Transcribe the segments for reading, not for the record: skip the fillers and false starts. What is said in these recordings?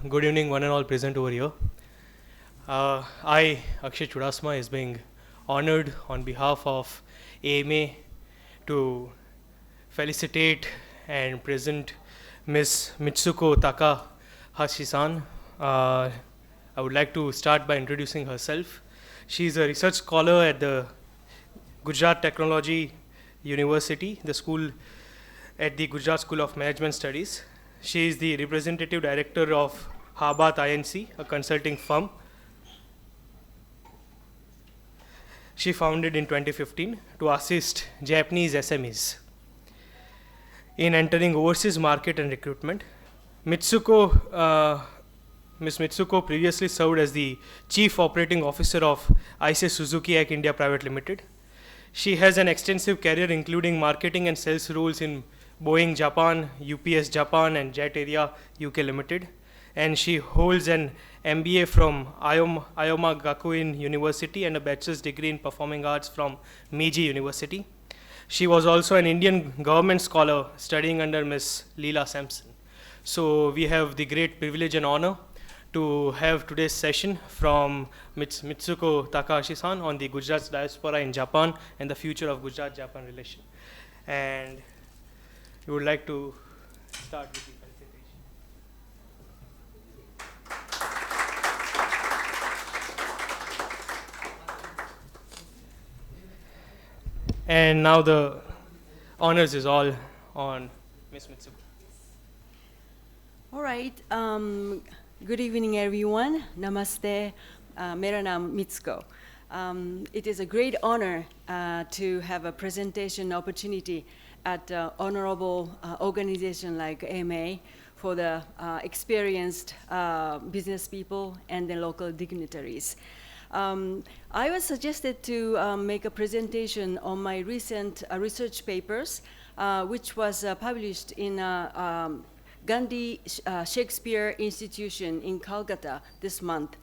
good evening, one and all present over here. I, Akshay Chudasma, is being honored on behalf of AMA to felicitate and present Miss Mitsuko Takahashi-san. I would like to start by introducing herself. She is a research scholar at the Gujarat Technology University, the school at the Gujarat School of Management Studies. She is the representative director of Habat INC, a consulting firm. She founded in 2015 to assist Japanese SMEs in entering overseas market and recruitment. Miss Mitsuko previously served as the Chief Operating Officer of ICE Suzuki Ag India Private Limited. She has an extensive career including marketing and sales roles in Boeing Japan, UPS Japan, and Jet Area UK Limited. And she holds an MBA from Ayoma Gakuin University and a bachelor's degree in performing arts from Meiji University. She was also an Indian government scholar studying under Miss Leela Sampson. So we have the great privilege and honor to have today's session from Mitsuko Takahashi-san on the Gujarat's diaspora in Japan and the future of Gujarat-Japan relation. And we would like to start with the felicitation. And now the honors is all on Ms. Mitsuko. All right. Good evening, everyone. Namaste. Mera naam Mitsuko. It is a great honor to have a presentation opportunity at honorable organization like AMA for the experienced business people and the local dignitaries. I was suggested to make a presentation on my recent research papers, which was published in Gandhi Shakespeare Institution in Calcutta this month.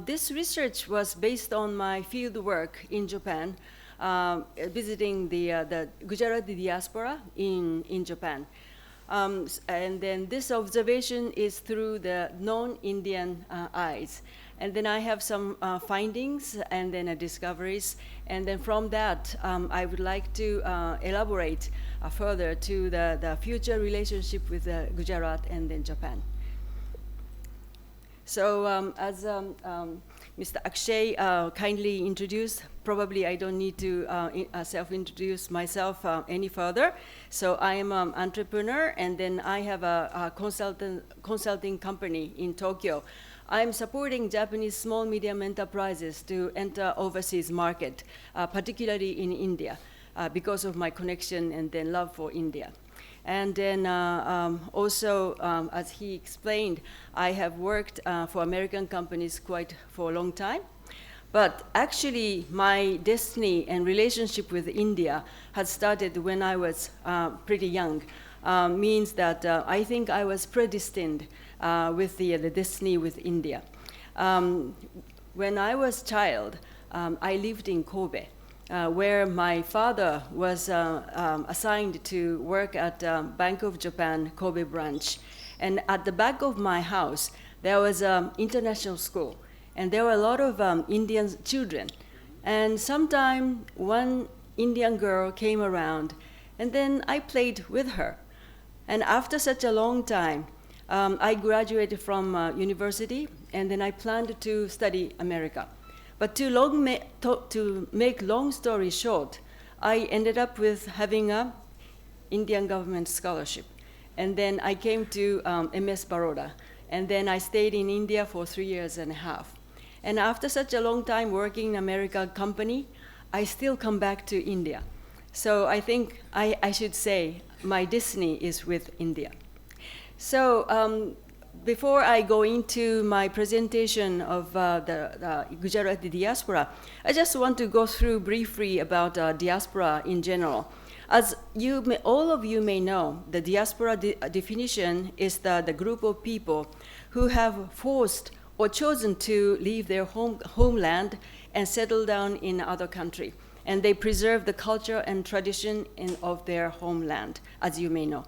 This research was based on my field work in Japan, visiting the Gujarati diaspora in Japan. And then this observation is through the non-Indian eyes. And then I have some findings and then discoveries. And then from that, I would like to elaborate further to the future relationship with Gujarat and then Japan. So as Mr. Akshay kindly introduced, probably I don't need to self-introduce myself any further. So I am an entrepreneur, and then I have a consulting company in Tokyo. I'm supporting Japanese small medium enterprises to enter overseas market, particularly in India, because of my connection and then love for India. And then also, as he explained, I have worked for American companies quite for a long time. But actually, my destiny and relationship with India had started when I was pretty young. Means that I think I was predestined with the destiny with India. When I was a child, I lived in Kobe, where my father was assigned to work at Bank of Japan Kobe branch. And at the back of my house, there was an international school. And there were a lot of Indian children. And sometime one Indian girl came around, and then I played with her. And after such a long time, I graduated from university, and then I planned to study America. But to make long story short, I ended up with having a Indian government scholarship. And then I came to MS Baroda. And then I stayed in India for 3 years and a half. And after such a long time working in American company, I still come back to India. So I think I should say my destiny is with India. So before I go into my presentation of the Gujarati diaspora, I just want to go through briefly about diaspora in general. As all of you may know, the diaspora definition is the group of people who have forced or chosen to leave their homeland and settle down in other country. And they preserve the culture and tradition of their homeland, as you may know.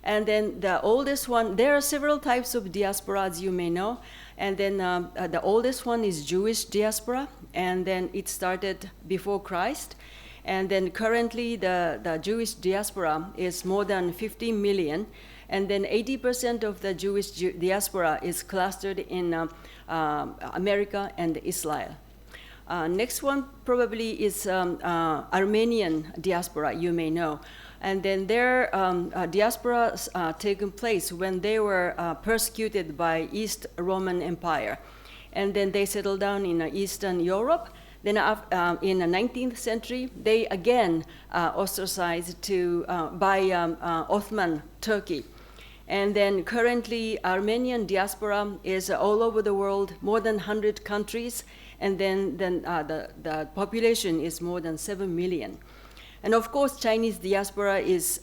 And then the oldest one, there are several types of diaspora, as you may know. And then the oldest one is Jewish diaspora, and then it started before Christ. And then currently the Jewish diaspora is more than 50 million. And then 80% of the Jewish diaspora is clustered in America and Israel. Next one probably is Armenian diaspora, you may know. And then their diaspora taken place when they were persecuted by East Roman Empire. And then they settled down in Eastern Europe. Then in the 19th century, they again ostracized by Ottoman Turkey. And then currently, Armenian diaspora is all over the world, more than 100 countries, and then the population is more than 7 million. And of course, Chinese diaspora is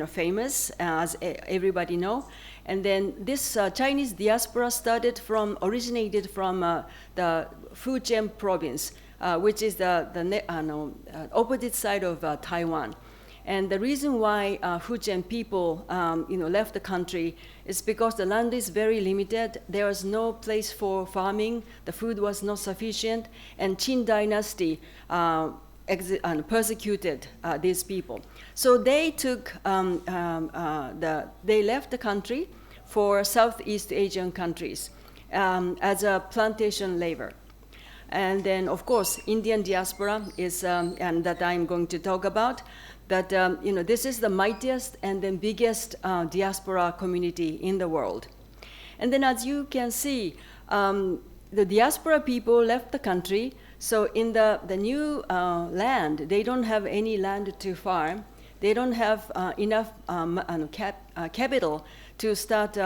famous, as everybody know. And then this Chinese diaspora originated from the Fujian province, which is the opposite side of Taiwan. And the reason why Fujian people left the country is because the land is very limited. There was no place for farming. The food was not sufficient. And Qin dynasty persecuted these people. So they they left the country for Southeast Asian countries as a plantation labor. And then, of course, Indian diaspora is, and that I'm going to talk about. That this is the mightiest and then biggest diaspora community in the world. And then, as you can see, the diaspora people left the country. So in the new land, they don't have any land to farm. They don't have enough capital to start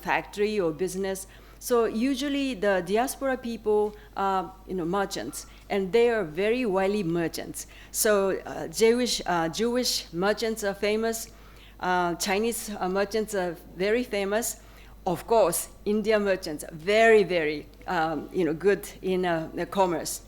factory or business. So usually the diaspora people are merchants, and they are very wily merchants. So Jewish merchants are famous. Chinese merchants are very famous. Of course, Indian merchants are very, very good in the commerce.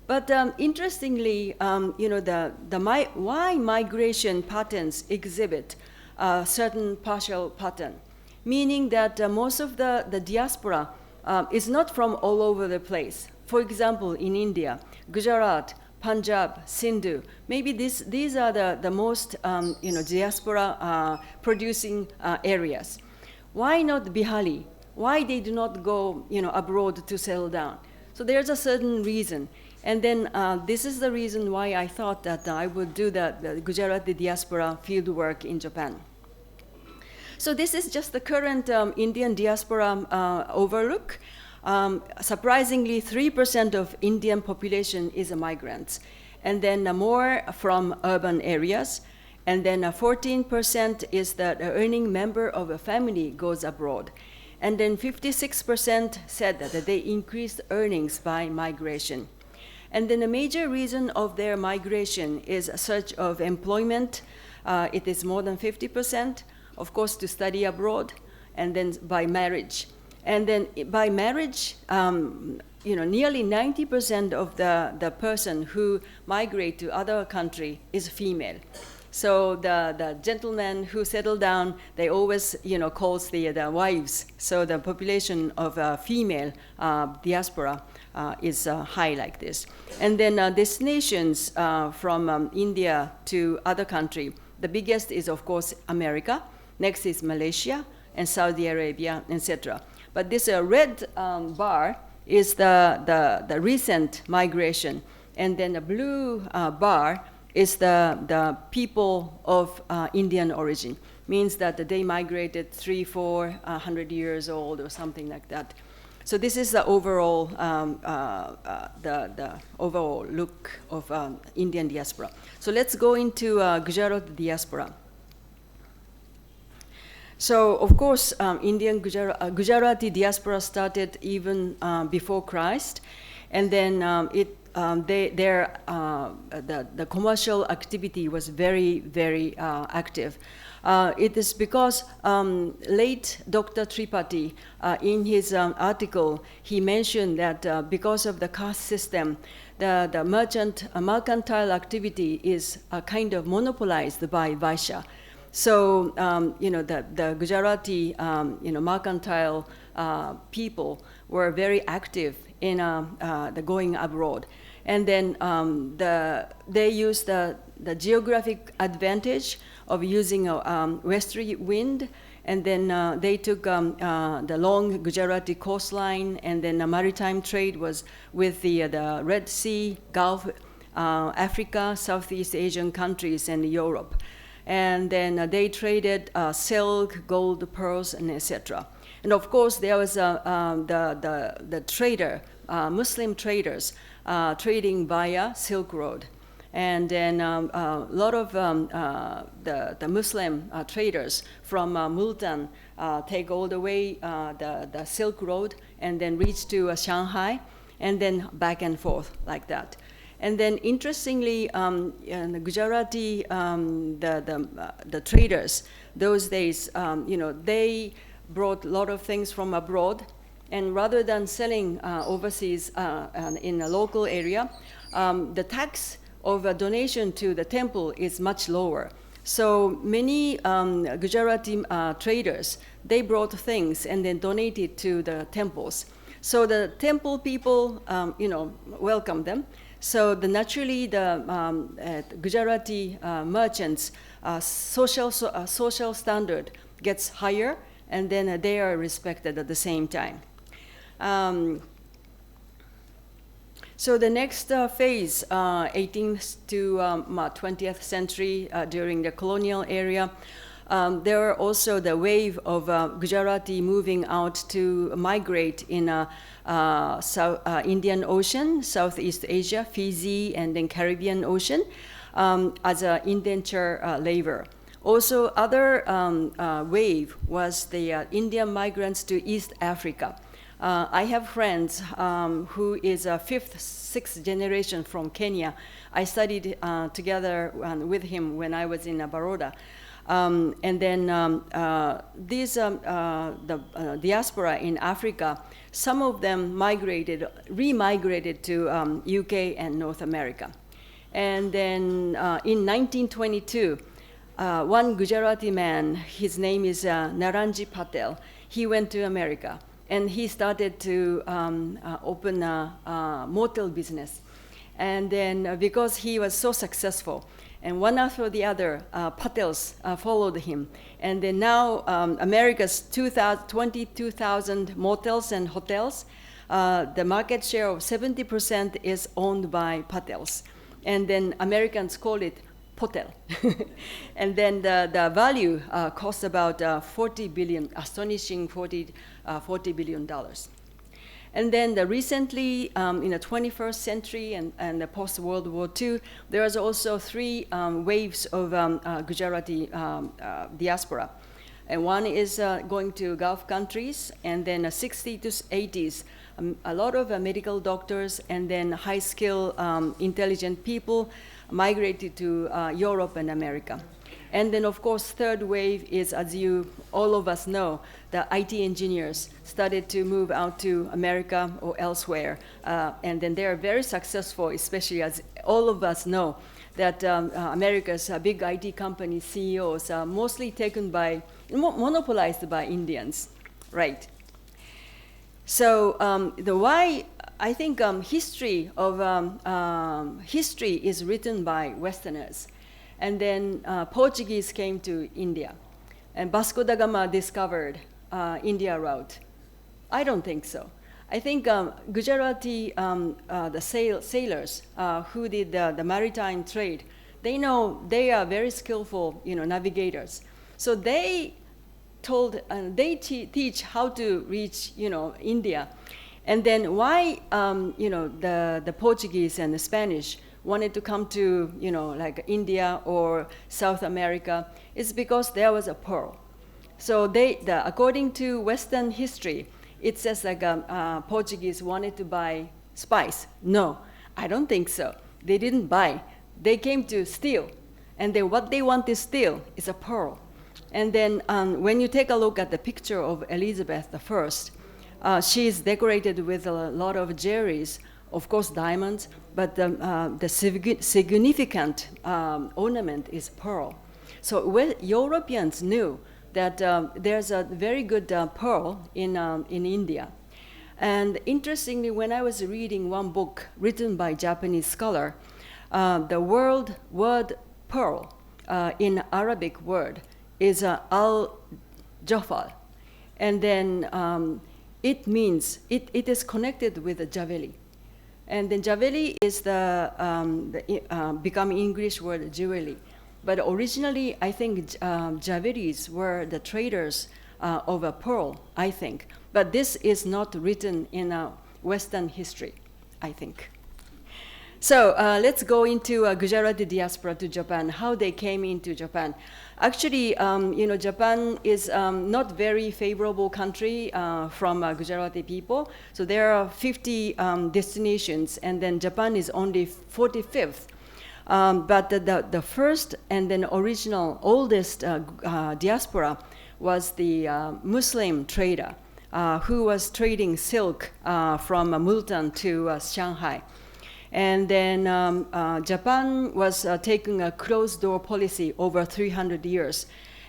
But interestingly, why migration patterns exhibit a certain partial pattern, meaning that most of the diaspora is not from all over the place. For example, in India, Gujarat, Punjab, Sindhu, maybe these are the most diaspora producing areas. Why not Bihari? Why they do not go abroad to settle down? So there's a certain reason. And then this is the reason why I thought that I would do the Gujarati diaspora field work in Japan. So this is just the current Indian diaspora overlook. Surprisingly, 3% of Indian population is migrants, and then more from urban areas, and then 14% is the earning member of a family goes abroad. And then 56% said that they increased earnings by migration. And then a major reason of their migration is a search of employment. It is more than 50%, of course, to study abroad, and then by marriage. And then by marriage, nearly 90% of the person who migrate to other country is female. So the gentlemen who settle down, they always calls the wives. So the population of female diaspora is high like this. And then destinations from India to other country. The biggest is, of course, America. Next is Malaysia and Saudi Arabia, etc. But this red bar is the recent migration. And then the blue bar is the people of Indian origin. Means that they migrated 300-400 years old or something like that. So this is the overall the overall look of Indian diaspora. So let's go into Gujarat diaspora. So of course, Indian Gujarati diaspora started even before Christ, and then the commercial activity was very, very active. It is because late Dr. Tripathi, in his article, he mentioned that because of the caste system, the mercantile activity is kind of monopolized by Vaishya. So, the Gujarati, mercantile people were very active in the going abroad. And then they used the geographic advantage of using a westerly wind, and then they took the long Gujarati coastline, and then the maritime trade was with the Red Sea, Gulf, Africa, Southeast Asian countries, and Europe. And then they traded silk, gold, pearls, and etc. And of course, there was the trader, Muslim traders, trading via Silk Road. And then a lot of the Muslim traders from Multan take all the way the Silk Road and then reach to Shanghai, and then back and forth like that. And then interestingly, the Gujarati, the traders, those days, they brought a lot of things from abroad, and rather than selling overseas in a local area, the tax of a donation to the temple is much lower. So many Gujarati traders, they brought things and then donated to the temples. So the temple people, welcomed them. So naturally, the Gujarati merchants' social standard gets higher, and then they are respected at the same time. So the next phase, 18th to 20th century, during the colonial era, there were also the wave of Gujarati moving out to migrate in Indian Ocean, Southeast Asia, Fiji, and then Caribbean Ocean as an indenture labor. Also, other wave was the Indian migrants to East Africa. I have friends who is a fifth, sixth generation from Kenya. I studied together with him when I was in Baroda. And then the diaspora in Africa, some of them remigrated to UK and North America. And then in 1922, one Gujarati man, his name is Naranji Patel, he went to America. And he started to open a motel business. And then because he was so successful, and one after the other, Patels followed him. And then now America's 22,000 motels and hotels, the market share of 70% is owned by Patels. And then Americans call it Potel. And then the value costs about 40 billion, astonishing $40 billion. And then recently, in the 21st century and the post-World War II, there was also three waves of Gujarati diaspora. And one is going to Gulf countries, and then 60s to 80s, a lot of medical doctors and then high-skill, intelligent people migrated to Europe and America. And then, of course, third wave is, as all of us know, the IT engineers started to move out to America or elsewhere. And then they are very successful, especially as all of us know that America's big IT company CEOs are mostly monopolized by Indians, right? So why I think history is written by Westerners. And then Portuguese came to India, and Vasco da Gama discovered India route. I don't think so. I think Gujarati, the sailors who did the maritime trade, they are very skillful, navigators. So they teach how to reach, India. And then why, the Portuguese and the Spanish wanted to come to, like India or South America, is because there was a pearl. So according to Western history, it says like Portuguese wanted to buy spice. No, I don't think so. They didn't buy. They came to steal. And then what they want to steal is a pearl. And then when you take a look at the picture of Elizabeth I, she is decorated with a lot of jewelries, of course diamonds, but the significant ornament is pearl. So Europeans knew that there's a very good pearl in India. And interestingly, when I was reading one book written by a Japanese scholar, the word pearl in Arabic word is al-jafal. And then it means, it is connected with the javeli. And then javeli is the become English word jewelry. But originally, I think javelis were the traders of a pearl, I think. But this is not written in Western history, I think. So let's go into Gujarati diaspora to Japan, how they came into Japan. Actually, Japan is not very favorable country from Gujarati people. So there are 50 destinations, and then Japan is only 45th. But the first and then original oldest diaspora was the Muslim trader who was trading silk from Multan to Shanghai. And then Japan was taking a closed-door policy over 300 years.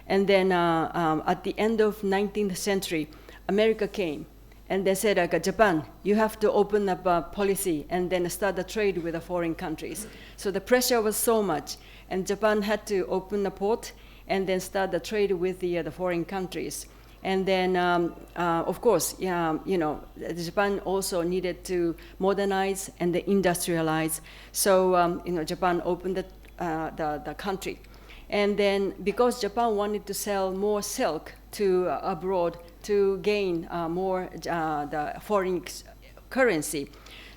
And then at the end of 19th century, America came. And they said, Japan, you have to open up a policy and then start a trade with the foreign countries. So the pressure was so much. And Japan had to open the port and then start the trade with the foreign countries. And then, of course, Japan also needed to modernize and industrialize. So, Japan opened the country. And then, because Japan wanted to sell more silk to abroad to gain more the foreign currency,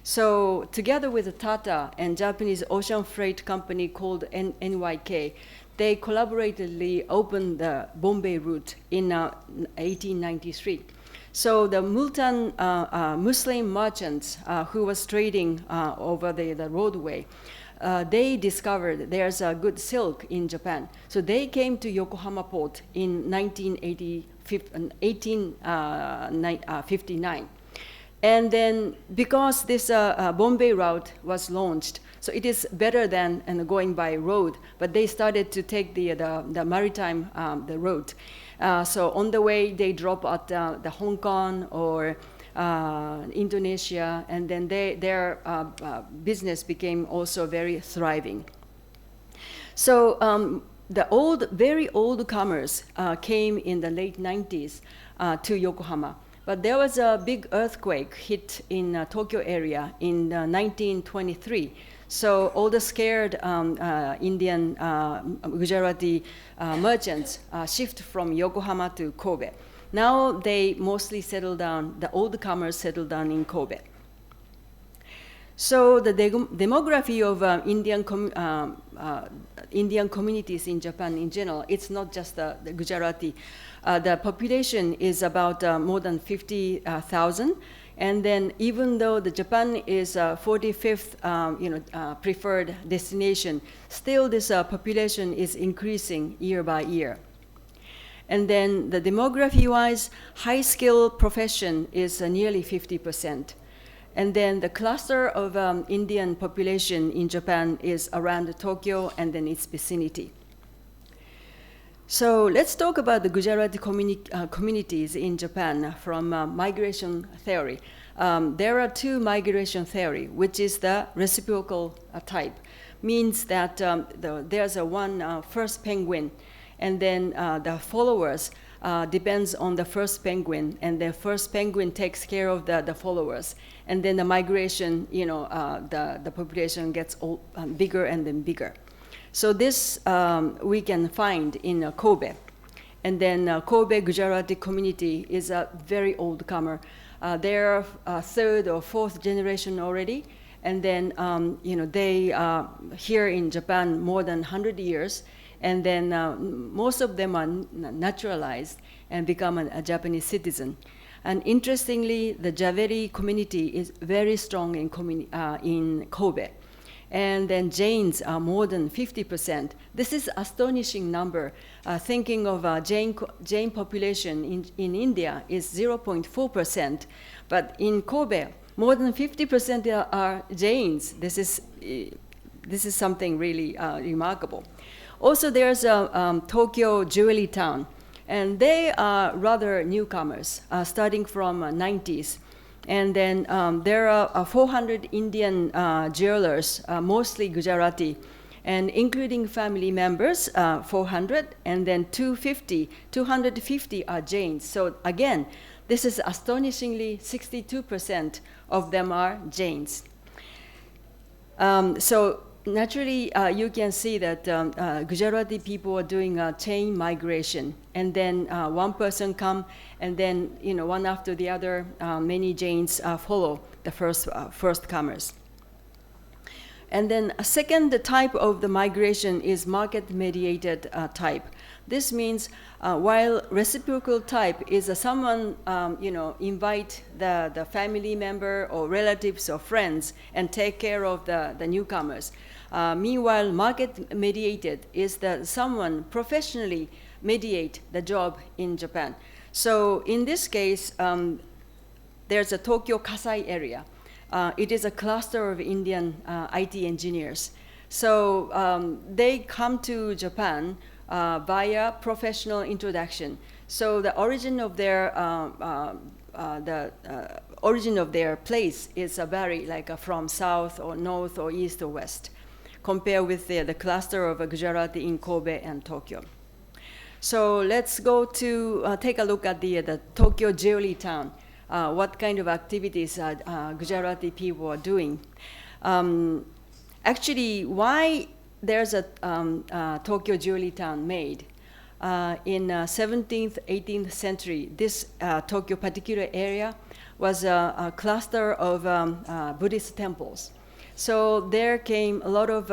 so together with the Tata and Japanese ocean freight company called NYK, they collaboratively opened the Bombay route in 1893. So the Multan Muslim merchants who was trading over the roadway, they discovered there's a good silk in Japan. So they came to Yokohama port in 1859. And then because this Bombay route was launched, so it is better than going by road, but they started to take the maritime the road. So on the way, they drop at the Hong Kong or Indonesia, and then their business became also very thriving. So the very old commerce came in the late 90s to Yokohama. But there was a big earthquake hit in Tokyo area in 1923. So all the scared Indian Gujarati merchants shift from Yokohama to Kobe. Now they mostly settle down, the old comers settle down in Kobe. So the demography of Indian communities in Japan in general, it's not just the Gujarati. The population is about more than 50,000. And then even though the Japan is 45th preferred destination, still this population is increasing year by year. And then the demography-wise, high-skill profession is nearly 50%. And then the cluster of Indian population in Japan is around Tokyo and then its vicinity. So let's talk about the Gujarati communities in Japan from migration theory. There are two migration theory, which is the reciprocal type. Means that there's one first penguin, and then the followers depends on the first penguin, and the first penguin takes care of the followers. And then the migration, the population gets bigger and then bigger. So this we can find in Kobe. And then Kobe Gujarati community is a very old comer. They're third or fourth generation already. And then, they are here in Japan more than 100 years. And then most of them are naturalized and become a Japanese citizen. And interestingly, the Javeri community is very strong in Kobe. And then Jains are more than 50%. This is astonishing number. Thinking of Jain population in India is 0.4%, but in Kobe, more than 50% are Jains. This is something really remarkable. Also, there's Tokyo Jewelry Town, and they are rather newcomers, starting from 90s. And then there are 400 Indian jewelers, mostly Gujarati, and including family members, 400, and then 250 are Jains. So again, this is astonishingly 62% of them are Jains. So naturally, you can see that Gujarati people are doing a chain migration, and then one person come, and then one after the other, many Jains follow the first comers. And then a second type of the migration is market-mediated type. This means while reciprocal type is someone invite the family member or relatives or friends and take care of the newcomers. Meanwhile, market-mediated is that someone professionally mediate the job in Japan. So in this case, there's a Tokyo Kasai area. It is a cluster of Indian IT engineers. So they come to Japan via professional introduction. So the origin of their place is vary, like from south or north or east or west, compared with the cluster of Gujarati in Kobe and Tokyo. So let's go to take a look at the Tokyo Jewelry Town. What kind of activities Gujarati people are doing. Actually, why there's a Tokyo Jewelry Town made? In 17th, 18th century, this Tokyo particular area was a cluster of Buddhist temples. So there came a lot of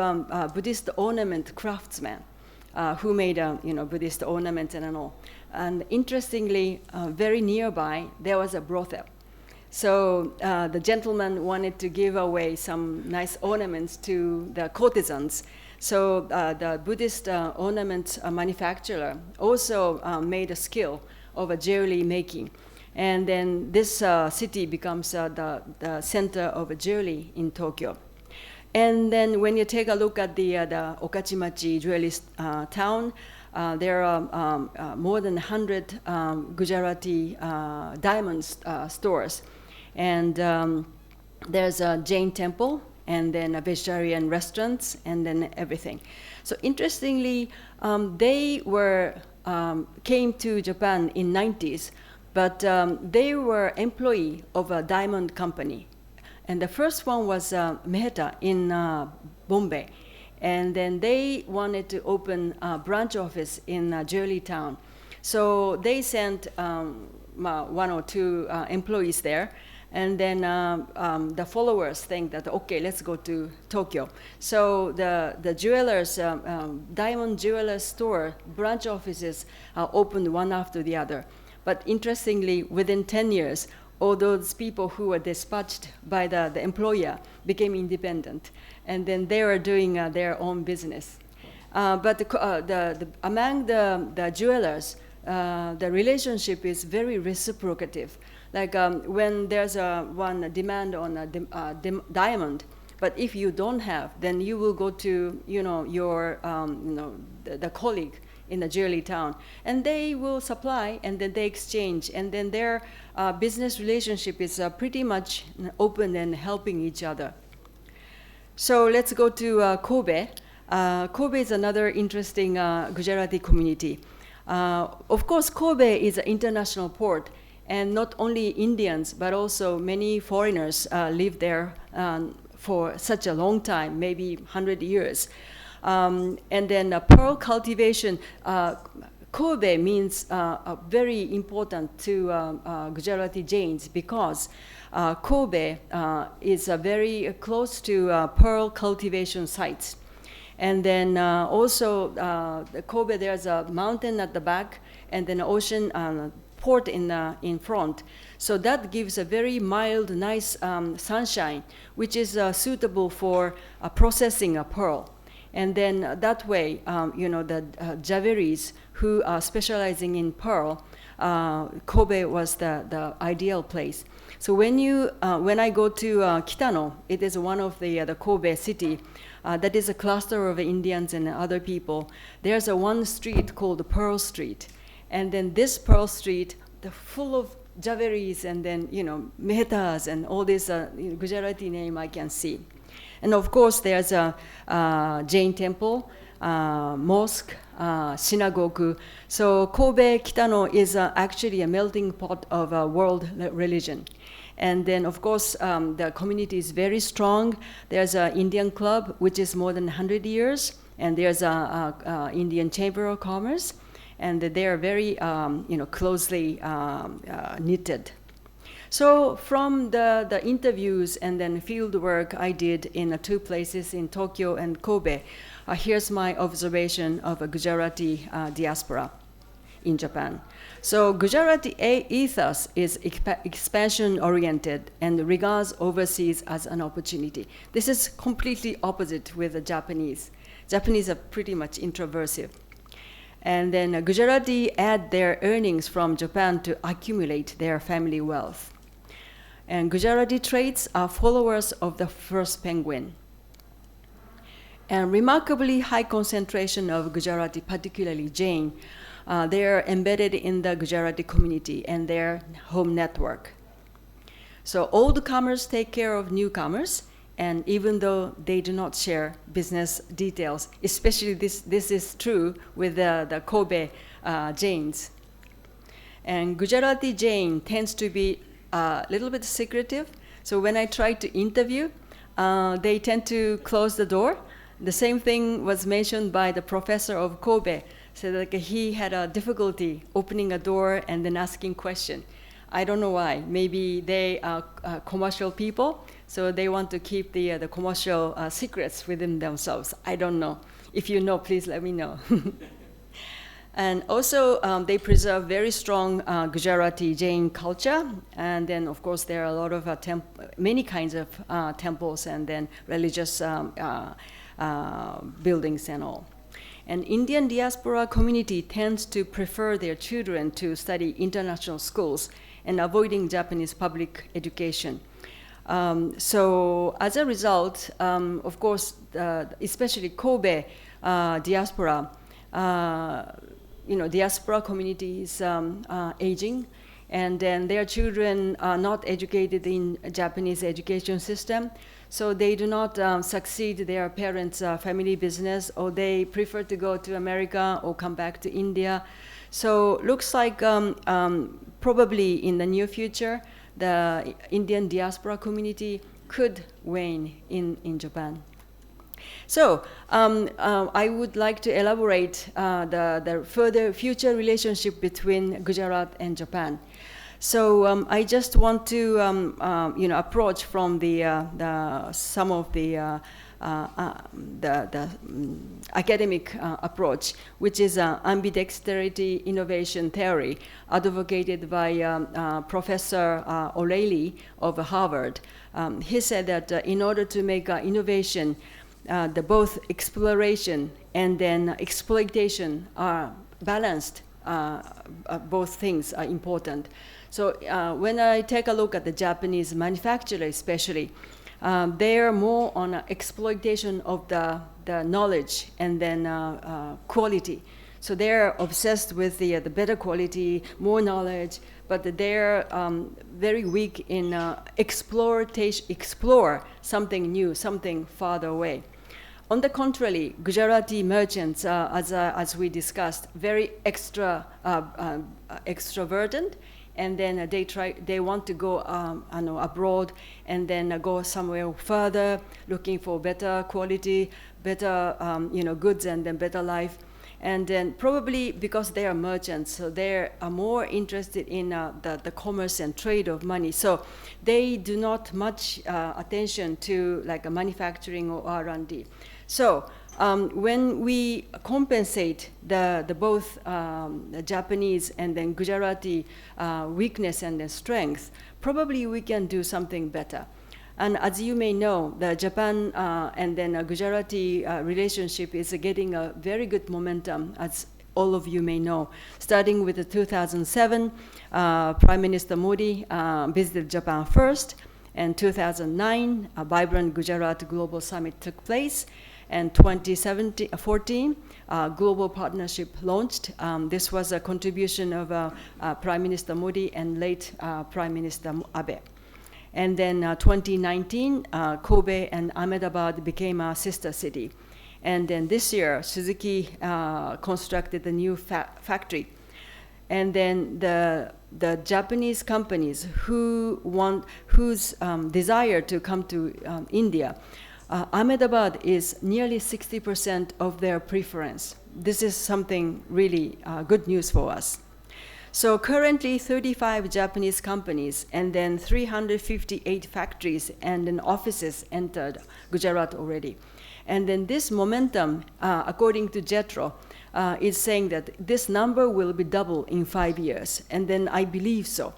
Buddhist ornament craftsmen who made Buddhist ornaments and all. And interestingly, very nearby, there was a brothel. So the gentleman wanted to give away some nice ornaments to the courtesans. So the Buddhist ornament manufacturer also made a skill of jewelry making. And then this city becomes the center of jewelry in Tokyo. And then when you take a look at the Okachimachi jewelry town, there are more than 100 Gujarati diamond stores. And there's a Jain temple, and then a vegetarian restaurants, and then everything. So interestingly, they came to Japan in 90s, but they were employee of a diamond company. And the first one was Mehta in Bombay. And then they wanted to open a branch office in Jewelry Town. So they sent one or two employees there. And then the followers think that, okay, let's go to Tokyo. So the jewelers, diamond jewelers store branch offices opened one after the other. But interestingly, within 10 years, all those people who were dispatched by the employer became independent, and then they were doing their own business. But among the jewelers, the relationship is very reciprocative. Like when there's one demand on a diamond, but if you don't have, then you will go to your the colleague in the jewelry town, and they will supply, and then they exchange, and then their business relationship is pretty much open and helping each other. So let's go to Kobe. Kobe is another interesting Gujarati community. Of course, Kobe is an international port, and not only Indians, but also many foreigners live there for such a long time, maybe 100 years. And then pearl cultivation, Kobe means very important to Gujarati Jains because Kobe is very close to pearl cultivation sites. And then also Kobe, there's a mountain at the back and then ocean port in front. So that gives a very mild, nice sunshine, which is suitable for processing a pearl. And then that way, the Javeris who are specializing in pearl, Kobe was the ideal place. So when I go to Kitano, it is one of the Kobe city that is a cluster of Indians and other people. There's one street called Pearl Street, and then this Pearl Street, full of Javeris and then Mehtas and all this Gujarati name I can see. And of course, there's a Jain temple, mosque, synagogue. So Kobe Kitano is actually a melting pot of world religion. And then, of course, the community is very strong. There's an Indian club, which is more than 100 years, and there's a Indian Chamber of Commerce, and they are very, closely knitted. So from the interviews and then field work I did in 2 places in Tokyo and Kobe, here's my observation of a Gujarati diaspora in Japan. So Gujarati ethos is expansion-oriented and regards overseas as an opportunity. This is completely opposite with the Japanese. Japanese are pretty much introversive. And then Gujarati add their earnings from Japan to accumulate their family wealth. And Gujarati traits are followers of the first penguin. And remarkably high concentration of Gujarati, particularly Jain, they are embedded in the Gujarati community and their home network. So old comers take care of newcomers, and even though they do not share business details, especially this is true with the Kobe Jains. And Gujarati Jain tends to be a little bit secretive. So when I try to interview, they tend to close the door. The same thing was mentioned by the professor of Kobe. So like he had a difficulty opening a door and then asking question. I don't know why. Maybe they are commercial people, so they want to keep the commercial secrets within themselves. I don't know. If you know, please let me know. And also, they preserve very strong Gujarati Jain culture. And then, of course, there are a lot of many kinds of temples and then religious buildings and all. And Indian diaspora community tends to prefer their children to study international schools and avoiding Japanese public education. So as a result, of course, especially Kobe diaspora, diaspora community is aging, and then their children are not educated in Japanese education system. So they do not succeed their parents' family business, or they prefer to go to America or come back to India. So looks like probably in the near future, the Indian diaspora community could wane in Japan. So I would like to elaborate the further future relationship between Gujarat and Japan. So I just want to approach from some of the academic approach, which is ambidexterity innovation theory, advocated by Professor O'Reilly of Harvard. He said that in order to make innovation, the both exploration and then exploitation are balanced. Both things are important. So when I take a look at the Japanese manufacturer especially, they are more on exploitation of the knowledge and then quality. So they're obsessed with the better quality, more knowledge, but they're very weak in explore something new, something farther away. On the contrary, Gujarati merchants, as we discussed, very extroverted, and then they want to go abroad and then go somewhere further, looking for better quality, better goods, and then better life. And then probably because they are merchants, so they are more interested in the commerce and trade of money. So they do not much attention to like a manufacturing or R&D. So when we compensate the both the Japanese and then Gujarati weakness and then strength, probably we can do something better. And as you may know, the Japan and then Gujarati relationship is getting a very good momentum, as all of you may know. Starting with the 2007, Prime Minister Modi visited Japan first, and 2009, a vibrant Gujarat Global Summit took place, and 2014, Global Partnership launched. This was a contribution of Prime Minister Modi and late Prime Minister Abe. And then 2019, Kobe and Ahmedabad became a sister city. And then this year, Suzuki constructed a new factory. And then the Japanese companies whose desire to come to India, Ahmedabad is nearly 60% of their preference. This is something really good news for us. So currently 35 Japanese companies and then 358 factories and then offices entered Gujarat already. And then this momentum, according to JETRO, is saying that this number will be double in 5 years. And then I believe so.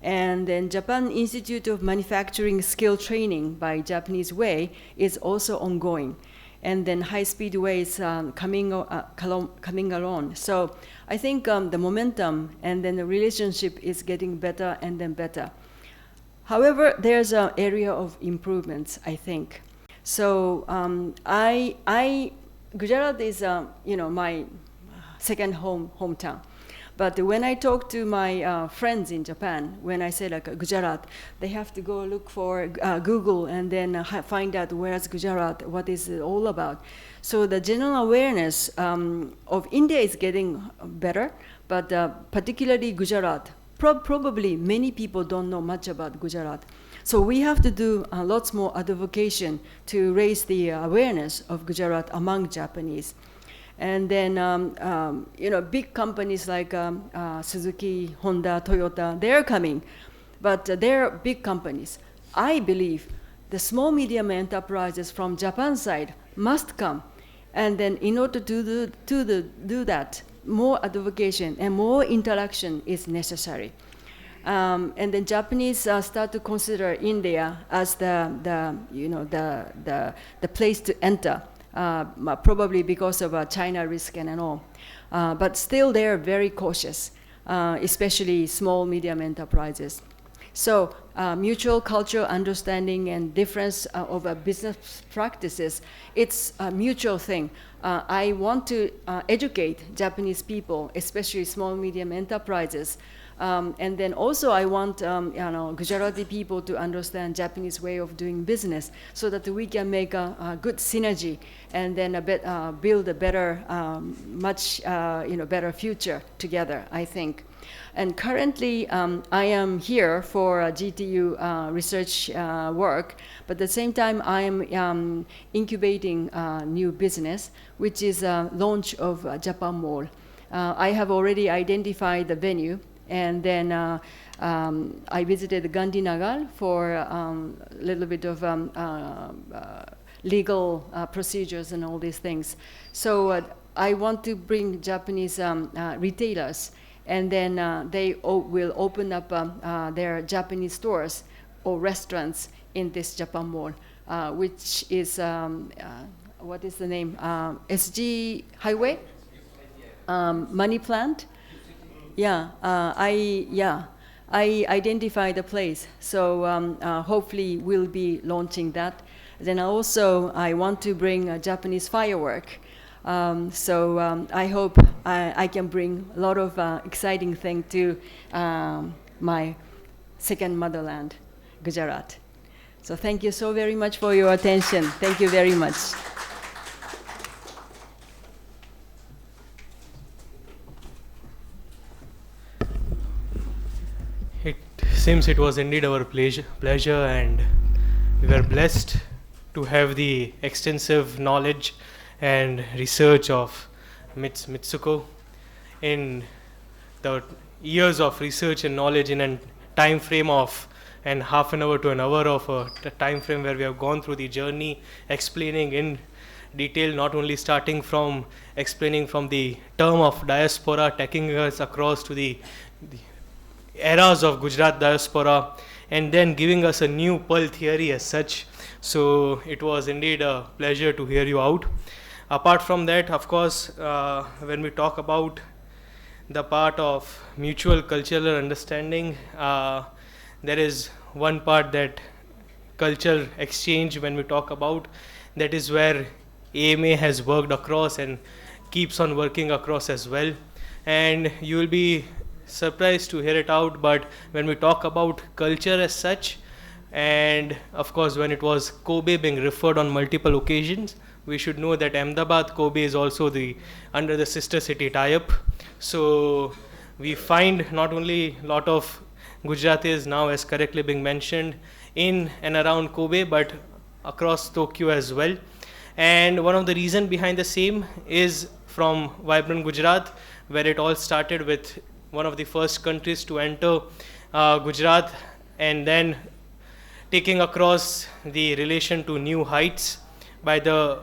And then Japan Institute of Manufacturing Skill Training by Japanese Way is also ongoing. And then high-speed ways coming along. So I think the momentum and then the relationship is getting better and then better. However, there's an area of improvements, I think. So Gujarat is my second hometown. But when I talk to my friends in Japan, when I say like Gujarat, they have to go look for Google and then find out where's Gujarat, what is it all about. So the general awareness of India is getting better, but particularly Gujarat. Probably many people don't know much about Gujarat. So we have to do lots more advocacy to raise the awareness of Gujarat among Japanese. And then, big companies like Suzuki, Honda, Toyota, they're coming, but they're big companies. I believe the small medium enterprises from Japan side must come. And then in order to do that, more advocacy and more interaction is necessary. And then Japanese start to consider India as the place to enter. Probably because of China risk and all. But still they're very cautious, especially small, medium enterprises. So mutual cultural understanding and difference of business practices, it's a mutual thing. I want to educate Japanese people, especially small, medium enterprises. And then also I want Gujarati people to understand Japanese way of doing business so that we can make a good synergy and then build a better, much better future together, I think. And currently I am here for GTU research work, but at the same time I am incubating new business, which is launch of Japan Mall. I have already identified the venue. And then I visited Gandhinagar for a little bit of legal procedures and all these things. So I want to bring Japanese retailers, and then they will open up their Japanese stores or restaurants in this Japan Mall, which is, what is the name? SG Highway? Money Plant? Yeah, I identified the place. So hopefully we'll be launching that. Then also I want to bring Japanese firework. So I hope I can bring a lot of exciting things to my second motherland, Gujarat. So thank you so very much for your attention. Thank you very much. It seems it was indeed our pleasure, and we were blessed to have the extensive knowledge and research of Mitsuko in the years of research and knowledge in a time frame of and half an hour to an hour of a time frame where we have gone through the journey, explaining in detail, not only starting from explaining from the term of diaspora, taking us across to the eras of Gujarat diaspora, and then giving us a new Pearl theory as such. So it was indeed a pleasure to hear you out. Apart from that, of course, when we talk about the part of mutual cultural understanding, there is one part that culture exchange when we talk about, that is where AMA has worked across and keeps on working across as well. And you will be surprised to hear it out, but when we talk about culture as such, and of course when it was Kobe being referred on multiple occasions, we should know that Ahmedabad Kobe is also the under the sister city tie-up. So we find not only a lot of Gujaratis now, as correctly being mentioned, in and around Kobe, but across Tokyo as well. And one of the reason behind the same is from vibrant Gujarat, where it all started with one of the first countries to enter Gujarat, and then taking across the relation to new heights by the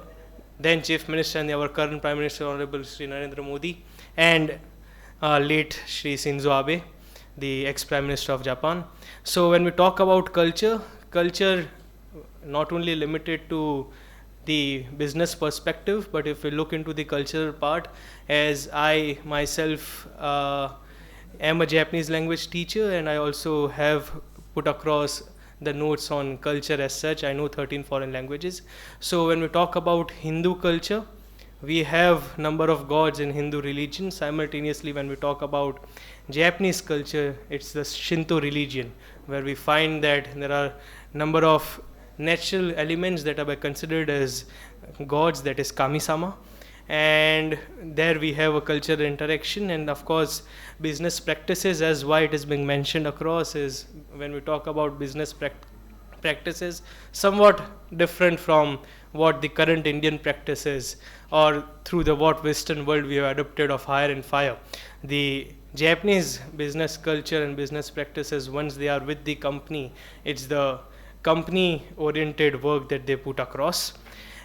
then Chief Minister and our current Prime Minister, Honorable Sri Narendra Modi, and late Sri Shinzo Abe, the ex-Prime Minister of Japan. So when we talk about culture, culture not only limited to the business perspective, but if we look into the cultural part, as I myself am a Japanese language teacher, and I also have put across the notes on culture as such. I know 13 foreign languages. So when we talk about Hindu culture, we have number of gods in Hindu religion. Simultaneously, when we talk about Japanese culture, it's the Shinto religion, where we find that there are number of natural elements that are considered as gods, that is Kami-sama. And there we have a cultural interaction, and of course business practices, as why it is being mentioned across, is when we talk about business practices, somewhat different from what the current Indian practice is, or through the what Western world we have adopted of hire and fire. The Japanese business culture and business practices, once they are with the company, it's the company oriented work that they put across.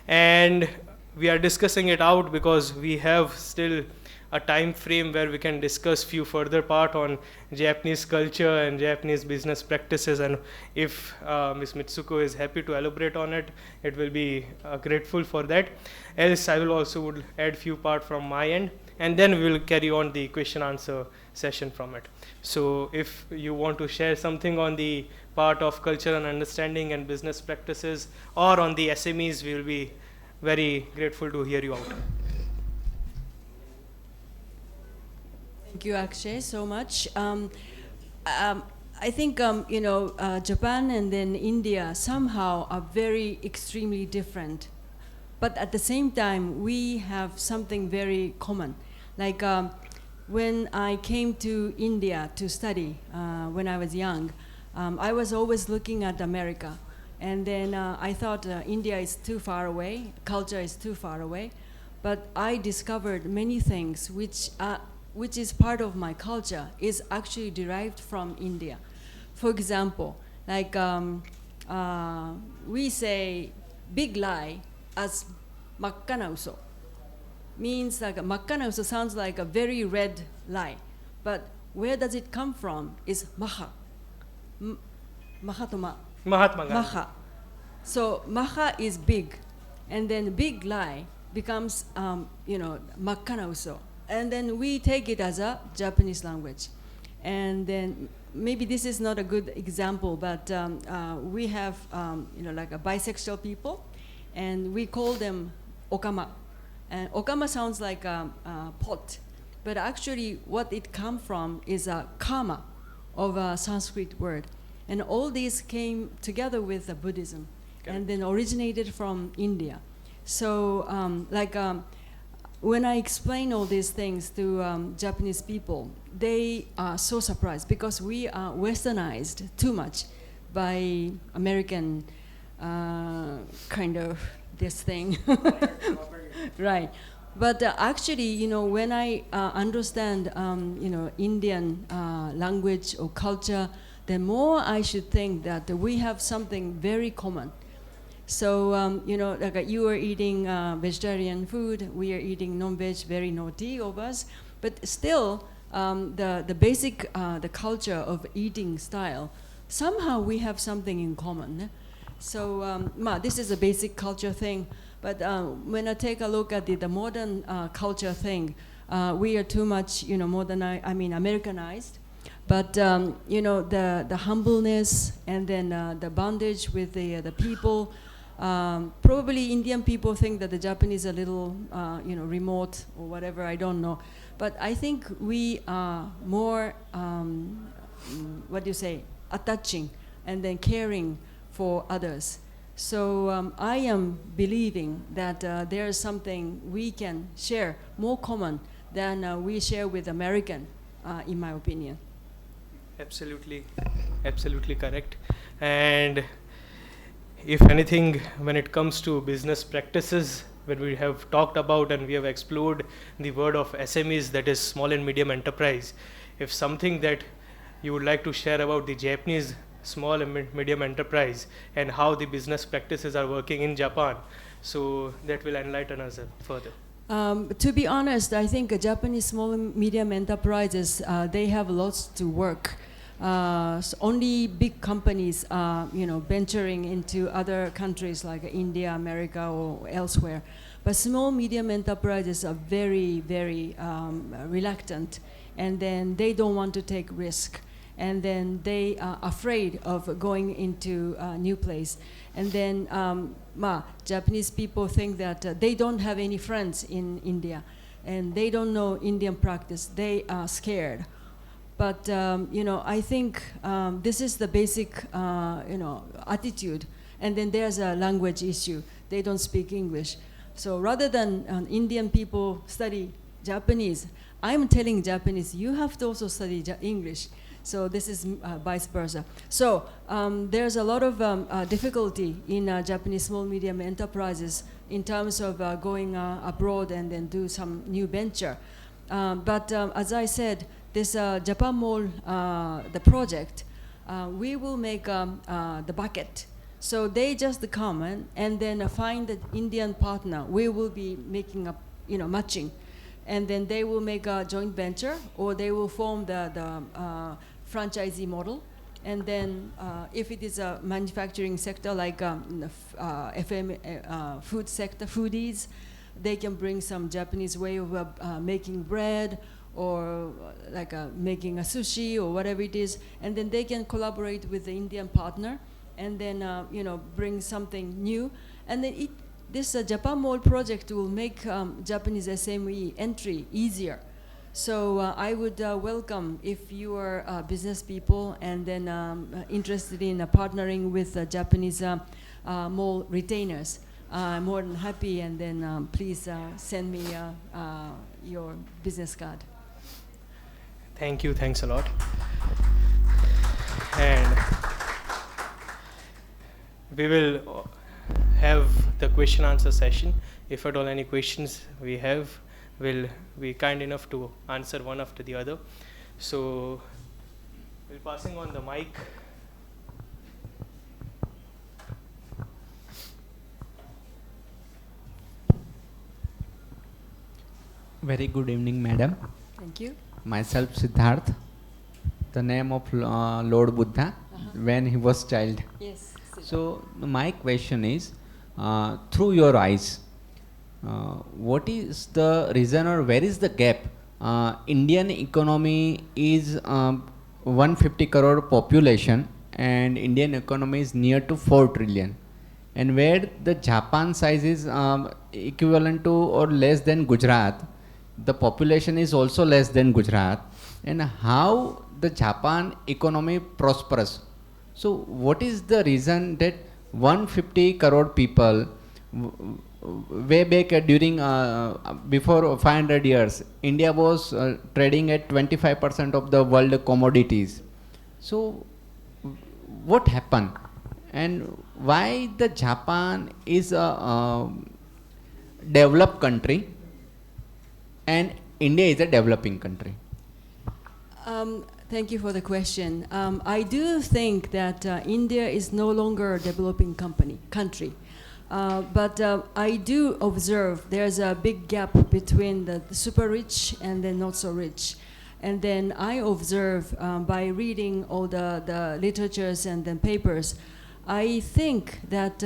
And we are discussing it out because we have still a time frame where we can discuss few further part on Japanese culture and Japanese business practices, and if Ms. Mitsuko is happy to elaborate on it, it will be grateful for that. Else I will also would add few part from my end, and then we will carry on the question answer session from it. So if you want to share something on the part of culture and understanding and business practices, or on the SMEs, we will be very grateful to hear you out. Thank you, Akshay, so much. I think Japan and then India somehow are very extremely different, but at the same time we have something very common. Like when I came to India to study when I was young, I was always looking at America. And then I thought India is too far away, culture is too far away. But I discovered many things which is part of my culture is actually derived from India. For example, like we say big lie as makkana uso. Means like makkana uso sounds like a very red lie. But where does it come from is maha. Mahatma Mahatma Gandhi. Maha. So Maha is big, and then big lie becomes makkana uso, and then we take it as a Japanese language, and then maybe this is not a good example, but we have like a bisexual people, and we call them okama, and okama sounds like a pot, but actually what it come from is a karma of a Sanskrit word. And all these came together with Buddhism, and then originated from India. So, when I explain all these things to Japanese people, they are so surprised because we are westernized too much by American kind of this thing, right? But actually, when I understand, Indian language or culture, the more I should think that we have something very common. So, like you are eating vegetarian food, we are eating non-veg, very naughty of us, but still, the basic, the culture of eating style, somehow we have something in common. So this is a basic culture thing. But when I take a look at the modern culture thing, we are too much, Americanized. But the humbleness and then the bondage with the people. Probably Indian people think that the Japanese are a little, remote or whatever. I don't know. But I think we are more, attaching and then caring for others. So I am believing that there is something we can share more common than we share with American, in my opinion. Absolutely, absolutely correct. And if anything, when it comes to business practices, when we have talked about and we have explored the word of SMEs, that is small and medium enterprise, if something that you would like to share about the Japanese small and medium enterprise and how the business practices are working in Japan, so that will enlighten us further. To be honest, I think Japanese small and medium enterprises, they have lots to work. So only big companies are, venturing into other countries like India, America, or elsewhere. But small, medium enterprises are very, very reluctant, and then they don't want to take risk, and then they are afraid of going into a new place. And then Japanese people think that they don't have any friends in India, and they don't know Indian practice. They are scared. But I think this is the basic attitude. And then there's a language issue. They don't speak English. So rather than Indian people study Japanese, I'm telling Japanese, you have to also study English. So this is vice versa. So there's a lot of difficulty in Japanese small medium enterprises in terms of going abroad and then do some new venture. But as I said, this Japan Mall, the project, we will make the bucket. So they just come and then find the Indian partner. We will be making a matching, and then they will make a joint venture, or they will form the franchisee model. And then if it is a manufacturing sector like FM, food sector, foodies, they can bring some Japanese way of making bread, or like making a sushi or whatever it is, and then they can collaborate with the Indian partner, and then bring something new, and then this Japan Mall project will make Japanese SME entry easier. So I would welcome if you are business people and then interested in partnering with Japanese mall retainers. I'm more than happy, and then please send me your business card. Thank you, thanks a lot. And we will have the question answer session. If at all any questions we have, we'll be kind enough to answer one after the other. So we're passing on the mic. Very good evening, madam. Thank you. Myself Siddharth, the name of Lord Buddha when he was child. Yes. So my question is, through your eyes, what is the reason or where is the gap? Indian economy is 150 crore population, and Indian economy is near to 4 trillion. And where the Japan size is equivalent to or less than Gujarat, the population is also less than Gujarat, and how the Japan economy prospers. So what is the reason that 150 crore people way back during before 500 years, India was trading at 25% of the world commodities. So what happened, and why the Japan is a developed country and India is a developing country? Thank you for the question. I do think that India is no longer a developing country. But I do observe there's a big gap between the super rich and the not so rich. And then I observe by reading all the literatures and then papers, I think that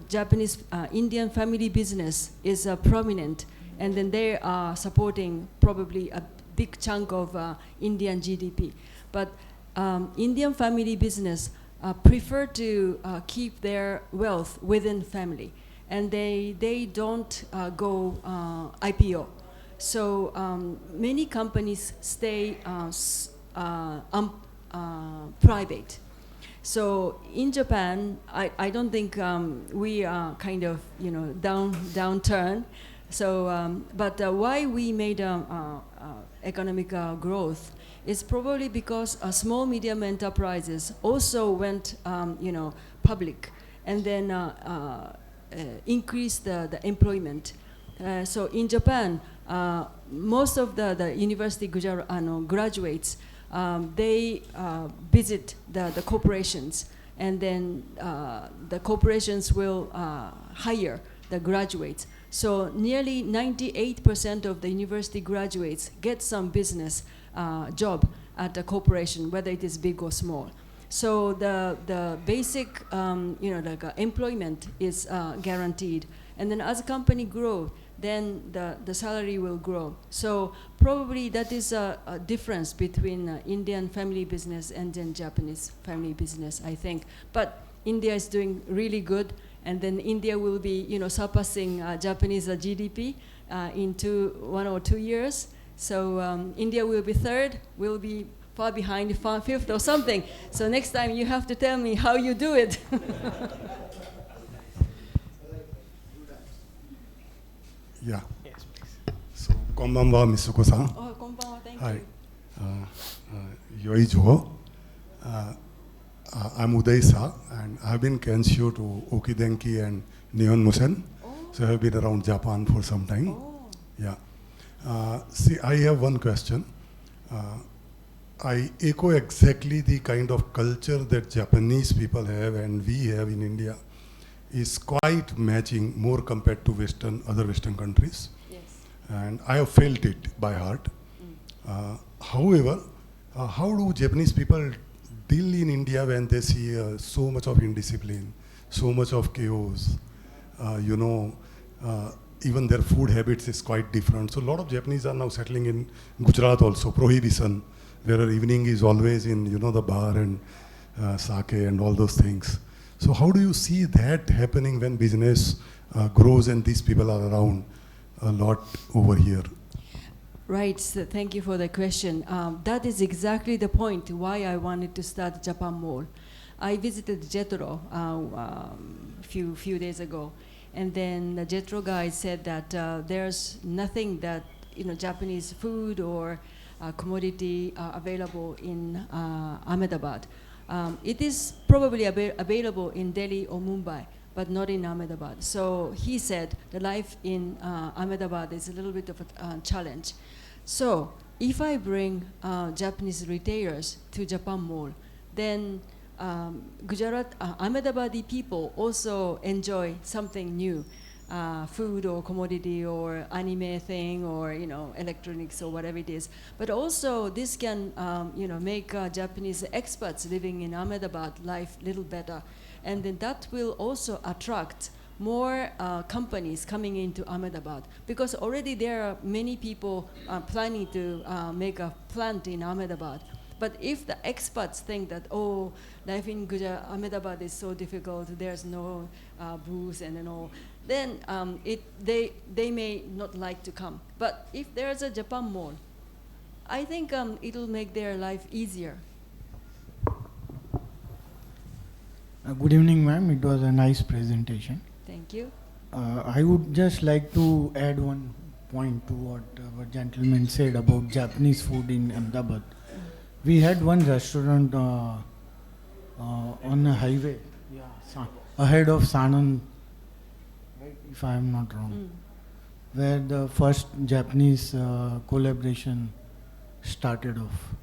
Japanese Indian family business is prominent, and then they are supporting probably a big chunk of Indian GDP. But Indian family business prefer to keep their wealth within family, and they don't go IPO. So many companies stay private. So in Japan, I don't think we are kind of downturn. So, but why we made economic growth is probably because small medium enterprises also went public, and then increased the employment. So in Japan, most of the university graduates, they visit the corporations, and then the corporations will hire the graduates. So nearly 98% of the university graduates get some business job at a corporation, whether it is big or small. So the basic employment is guaranteed, and then as a company grow, then the salary will grow. So probably that is a difference between Indian family business and then Japanese family business, I think. But India is doing really good, and then India will be surpassing Japanese GDP in 1 or 2 years. So India will be third, will be far behind, fifth or something. So next time you have to tell me how you do it. Yeah. Yes, please. So, konbanwa, Mitsuko-san. Oh, konbanwa, thank Hi. you. Yoijo. I'm Uday-sa, and I've been Kensho to Okidenki and Nihon Musen. Oh. So I've been around Japan for some time. Oh. Yeah. See, I have one question. I echo exactly the kind of culture that Japanese people have and we have in India is quite matching more compared to other Western countries. Yes. And I have felt it by heart. However, how do Japanese people deal in India when they see so much of indiscipline, so much of chaos? Even their food habits is quite different. So a lot of Japanese are now settling in Gujarat also, prohibition, where evening is always in, the bar and sake and all those things. So how do you see that happening when business grows and these people are around a lot over here? Right, so thank you for the question. That is exactly the point why I wanted to start Japan Mall. I visited Jetro few days ago, and then the Jetro guy said that there's nothing that Japanese food or commodity available in Ahmedabad. It is probably available in Delhi or Mumbai, but not in Ahmedabad. So he said the life in Ahmedabad is a little bit of a challenge. So if I bring Japanese retailers to Japan Mall, then Gujarat, Ahmedabadi people also enjoy something new, food or commodity or anime thing or electronics or whatever it is. But also this can make Japanese expats living in Ahmedabad life a little better, and then that will also attract more companies coming into Ahmedabad, because already there are many people planning to make a plant in Ahmedabad. But if the expats think that, oh, life in Ahmedabad is so difficult, there's no booze and all, then they may not like to come. But if there's a Japan Mall, I think it'll make their life easier. Good evening, ma'am. It was a nice presentation. Thank you. I would just like to add one point to what our gentleman said about Japanese food in Ahmedabad. We had one restaurant on a highway ahead of Sanand, if I am not wrong, where the first Japanese collaboration started off.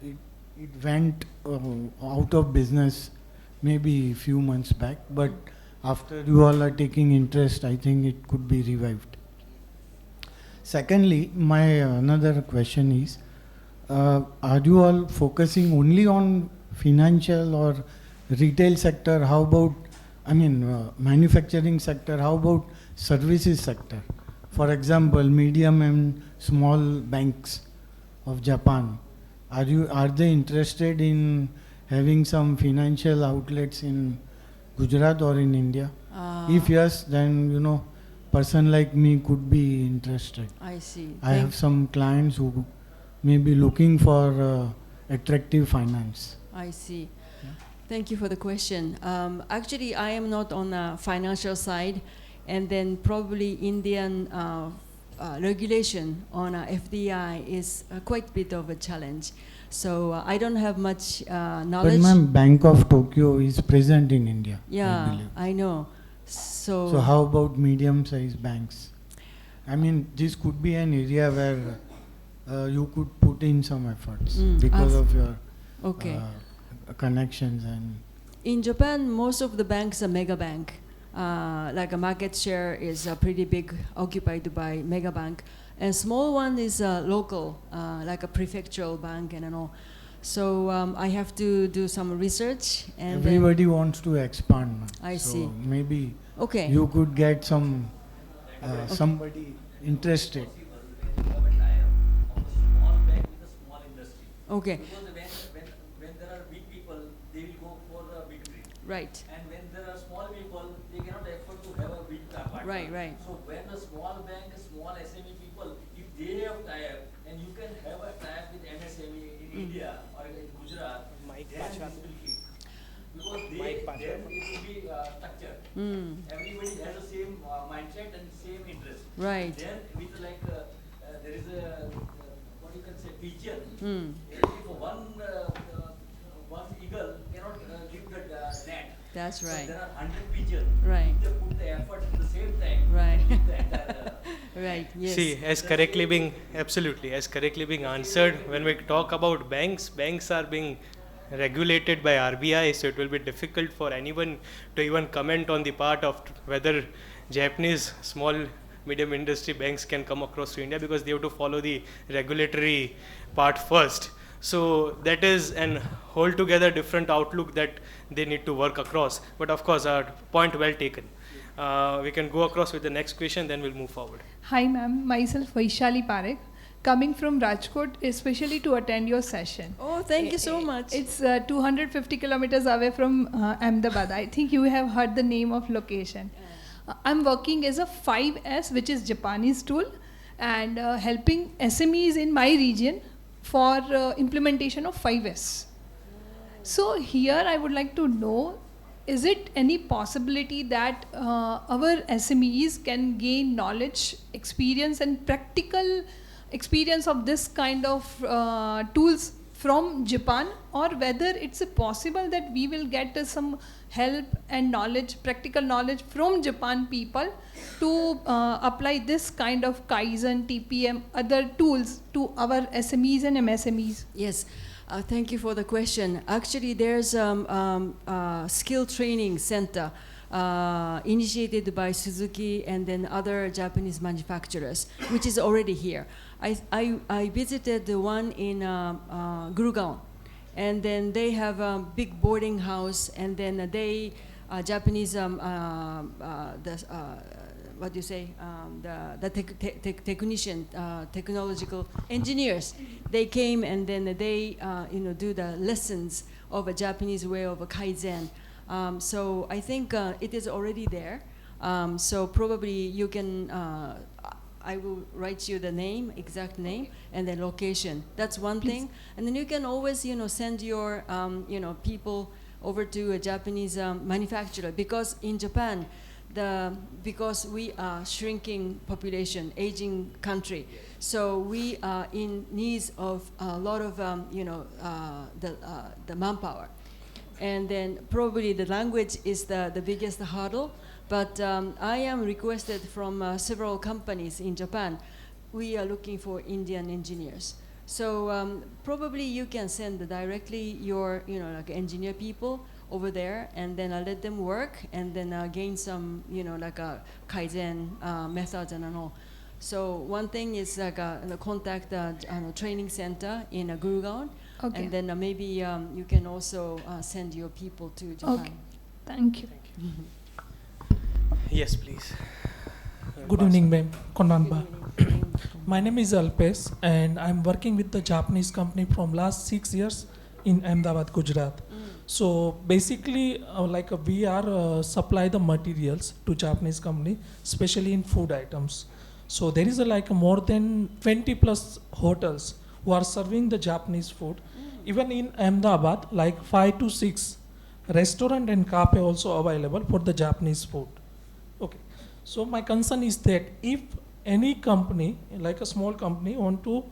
It went out of business maybe a few months back, but after you all are taking interest, I think it could be revived. Secondly, my another question is, are you all focusing only on financial or retail sector? How about, manufacturing sector? How about services sector? For example, medium and small banks of Japan. Are they interested in having some financial outlets in Gujarat or in India? If yes, then person like me could be interested. I see. I have some clients who may be looking for attractive finance. I see. Thank you for the question. Actually, I am not on the financial side, and then probably Indian regulation on FDI is quite a bit of a challenge. So I don't have much knowledge. But ma'am, Bank of Tokyo is present in India. Yeah, I believe. I know. So how about medium-sized banks? This could be an area where you could put in some efforts because of your connections and. In Japan, most of the banks are mega bank. Like a market share is pretty big, occupied by mega bank, and small one is local, like a prefectural bank and all. So I have to do some research. And everybody wants to expand. I see. Maybe you could get some somebody interested. Okay. Because when there are big people, they will go for the big dream. Right. And when there are small people, they cannot afford to have a big apartment. Right. So when a small bank, small SME people, if they have tie-up, and you can have a tie-up with MSME in India or in Gujarat, then this will hit. Because then it will be structured. Everybody has the same mindset and same interest. Right. Then with there is a what you can say pigeon. If one eagle cannot give the net. That's right. So there are 100 pigeons. Right. If they put the effort at the same time. Right. The entire, Right. Yes. See, as correctly being answered, when we talk about banks are being regulated by RBI, so it will be difficult for anyone to even comment on the part of whether Japanese small medium industry banks can come across to India, because they have to follow the regulatory part first. So that is an altogether different outlook that they need to work across. But of course, our point well taken. We can go across with the next question, then we'll move forward. Hi ma'am, myself Vaishali Parekh, coming from Rajkot especially to attend your session. Oh, thank you so much. It's 250 kilometers away from Ahmedabad. I think you have heard the name of location. I'm working as a 5S, which is Japanese tool, and helping SMEs in my region for implementation of 5S. So here I would like to know, is it any possibility that our SMEs can gain knowledge, experience and practical experience of this kind of tools from Japan, or whether it's possible that we will get some help and knowledge, practical knowledge from Japan people to apply this kind of Kaizen, TPM, other tools to our SMEs and MSMEs? Yes. Thank you for the question. Actually, there's a skill training center initiated by Suzuki and then other Japanese manufacturers, which is already here. I visited the one in Gurugram, and then they have a big boarding house, and then they Japanese what do you say, the technician, technological engineers, they came and then they do the lessons of a Japanese way of a Kaizen. So I think it is already there. So probably you can, I will write you the name, exact name, and the location. That's one thing. And then you can always, send your, people over to a Japanese manufacturer, because in Japan, because we are shrinking population, aging country, so we are in needs of a lot of the manpower, and then probably the language is the biggest hurdle. But I am requested from several companies in Japan. We are looking for Indian engineers. So probably you can send directly your like engineer people over there, and then let them work, and then gain some, like a Kaizen methods and all. So one thing is like contact the training center in Gurugram, Okay. And then maybe you can also send your people to Japan. Okay. Thank you. Yes, please. Good evening, ma'am. Konbanba. Good evening. My name is Alpesh, and I'm working with the Japanese company from last 6 years in Ahmedabad, Gujarat. So basically, we are supply the materials to Japanese company, especially in food items. So there is more than 20 plus hotels who are serving the Japanese food. Even in Ahmedabad, 5 to 6 restaurant and cafe also available for the Japanese food. Okay. So my concern is that if any company, like a small company, want to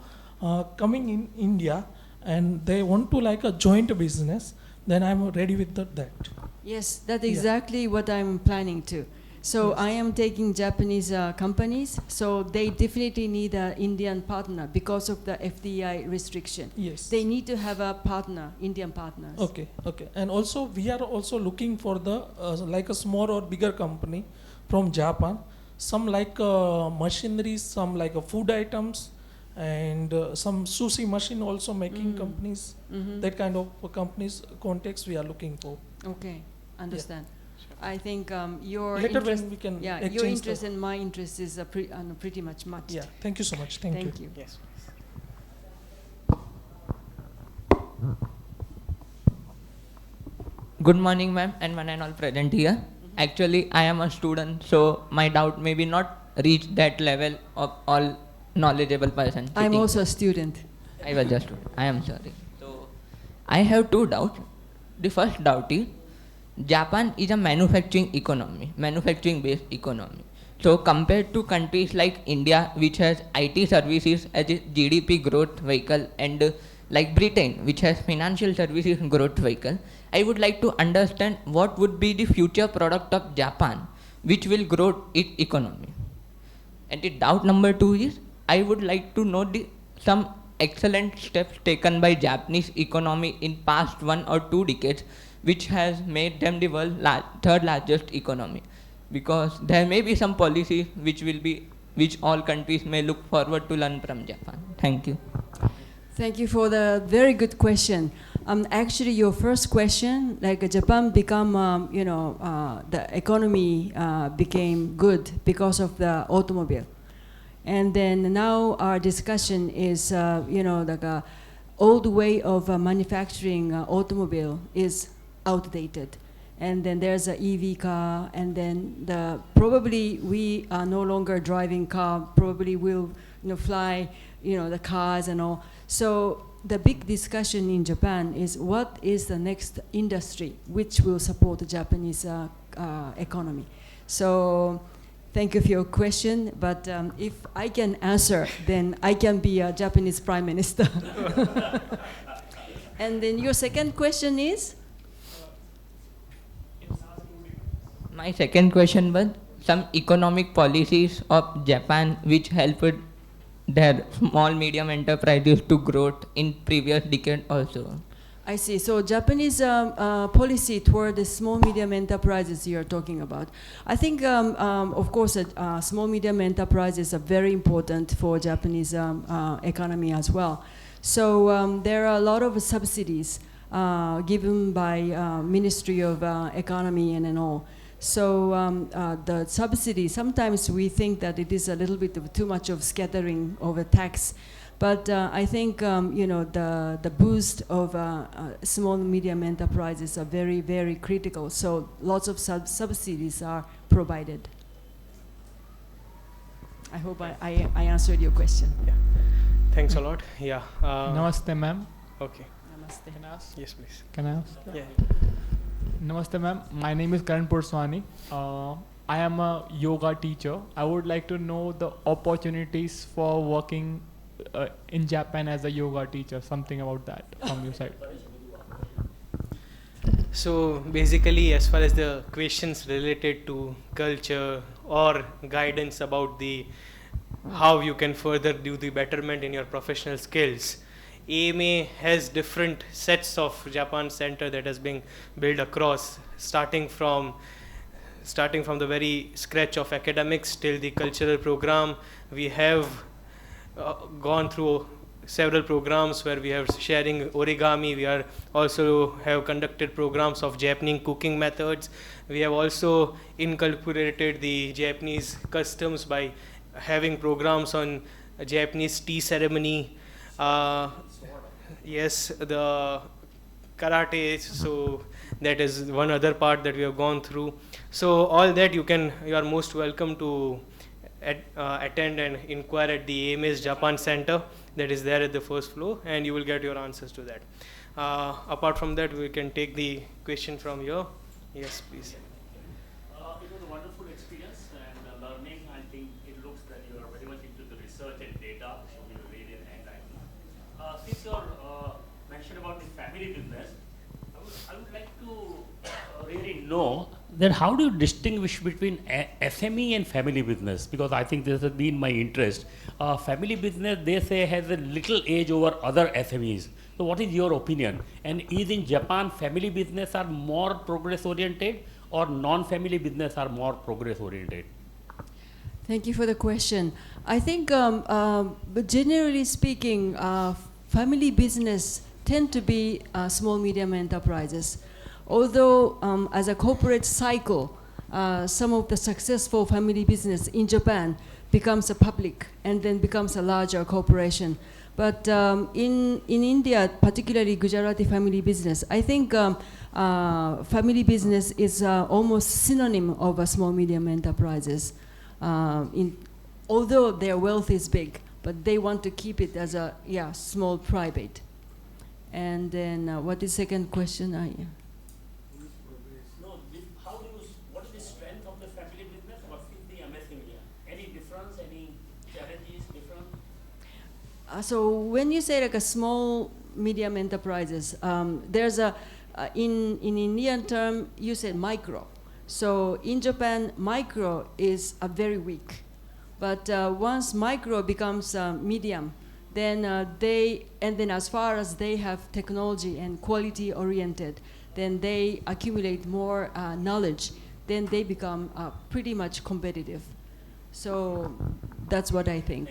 coming in India and they want to a joint business, then I'm ready with that. Yes, that's exactly what I'm planning to. So Yes. I am taking Japanese companies, so they definitely need an Indian partner because of the FDI restriction. Yes. They need to have a partner, Indian partners. Okay. And also we are also looking for the a small or bigger company from Japan, some machinery, some food items, and some sushi machine also making companies. That kind of companies contacts we are looking for. Okay, understand. I think your Later interest, when we can your exchange interest and my interest is pretty much matched. Yeah. Thank you so much. Thank you. Thank you. Yes, please. Good morning, ma'am, and one and all present here. Actually, I am a student, so my doubt may be not reach that level of all knowledgeable person. I'm sitting. also a student. I was just. I am sorry. So, I have two doubts. The first doubt is, Japan is a manufacturing-based economy. So, compared to countries like India, which has IT services as a GDP growth vehicle, and like Britain, which has financial services growth vehicle, I would like to understand what would be the future product of Japan, which will grow its economy. And the doubt number two is, I would like to know some excellent steps taken by Japanese economy in past 1 or 2 decades, which has made them the world's third largest economy. Because there may be some policies which all countries may look forward to learn from Japan. Thank you. Thank you for the very good question. Actually, your first question, Japan become, the economy became good because of the automobile. And then now our discussion is, old way of manufacturing automobile is outdated. And then there's a EV car, and then probably we are no longer driving car, probably we'll fly, the cars and all. So the big discussion in Japan is what is the next industry which will support the Japanese economy. So thank you for your question, but if I can answer, then I can be a Japanese Prime Minister. And then your second question is? My second question was some economic policies of Japan which helped their small medium enterprises to grow in previous decade also. I see. So Japanese policy toward the small medium enterprises you're talking about. I think, of course, small medium enterprises are very important for Japanese economy as well. So there are a lot of subsidies given by Ministry of Economy and all. So the subsidy, sometimes we think that it is a little bit of too much of scattering of a tax. But I think the boost of small and medium enterprises are very, very critical. So lots of subsidies are provided. I hope I answered your question. Yeah. Thanks a lot. Yeah. Namaste, ma'am. Okay. Namaste. Can I ask? Yes, please. Can I ask? Yeah. Namaste, ma'am. My name is Karan Purswani. I am a yoga teacher. I would like to know the opportunities for working in Japan as a yoga teacher, something about that from your side. So basically, as far as the questions related to culture or guidance about how you can further do the betterment in your professional skills, AMA has different sets of Japan Center that has been built across, starting from the very scratch of academics till the cultural program. We have gone through several programs where we have sharing origami. We are also have conducted programs of Japanese cooking methods. We have also incorporated the Japanese customs by having programs on Japanese tea ceremony. Yes, the karate. So that is one other part that we have gone through. So all that you are most welcome to attend and inquire at the AMS Japan Center that is there at the first floor, and you will get your answers to that. Apart from that, we can take the question from here. Yes, please. It was a wonderful experience and learning. I think it looks that you are very much into the research and data, so we will read it and since you mentioned about the family business, I would like to really know that how do you distinguish between SME and family business? Because I think this has been my interest. Family business, they say, has a little edge over other SMEs. So what is your opinion? And is in Japan family business are more progress oriented or non-family business are more progress oriented? Thank you for the question. I think, but generally speaking, family business tend to be small, medium enterprises. Although as a corporate cycle, some of the successful family business in Japan becomes a public and then becomes a larger corporation. But in India, particularly Gujarati family business, I think family business is almost synonym of a small, medium enterprises. Although their wealth is big, but they want to keep it as a small private. And then what is second question? No, what is the strength of the family business versus the MSME? Any difference, any challenges different? So when you say like a small, medium enterprises, there's a, in Indian term, you said micro. So in Japan, micro is very weak. But once micro becomes medium, then then as far as they have technology and quality oriented, then they accumulate more knowledge, then they become pretty much competitive. So that's what I think.